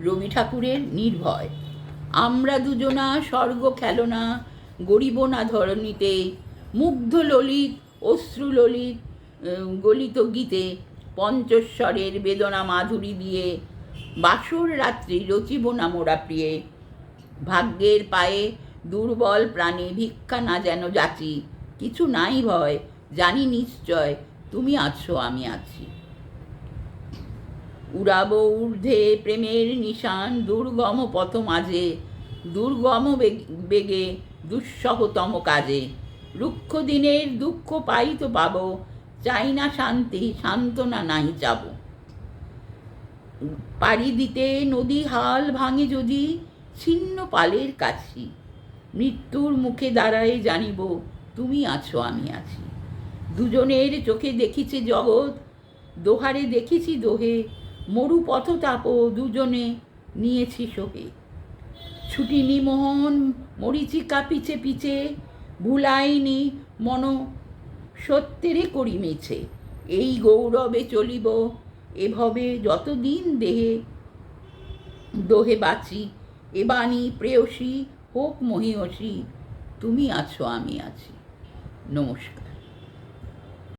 রবি ঠাকুরের নির্ভয়। আমরা দুজনা স্বর্গ খেলনা, গরিব না ধরণীতে, মুগ্ধ ললিত অশ্রুললিত গলিত গীতে, পঞ্চস্বরের বেদনা মাধুরী দিয়ে বাসর রাত্রি রচিব না মোরা প্রিয়ে। ভাগ্যের পায়ে দুর্বল প্রাণে ভিক্ষা না যেন যাচি, কিছু নাই ভয়, জানি নিশ্চয় তুমি আছো আমি আছি। উড়াব ঊর্ধ্বে প্রেমের নিশান দুর্গম পথ মাঝে, দুর্গম বেগে দুঃসহতম কাজে। রুক্ষ দিনের দুঃখ পাই তো পাব, চাই না শান্তি সান্ত্বনা নাহি চাব। পাড়ি দিতে নদী হাল ভাঙে যদি ছিন্ন পালের কাছি, মৃত্যুর মুখে দাঁড়ায় জানিব তুমি আছো আমি আছি। দুজনের চোখে দেখিছে জগৎ, দোহারে দেখেছি দোহে, মরু পথতাপ দুজনে নিয়েছি সহে। ছুটিনি মোহন মরিচিকা পিছে পিছে, ভুলাইনি মন সত্যেরে করি মেছে। এই গৌরবে চলিব এভাবে যতদিন দেহে দোহে বাঁচি, এ বাণী প্রেয়সী হোক মহিয়সী, তুমি আছো আমি আছি। নমস্কার।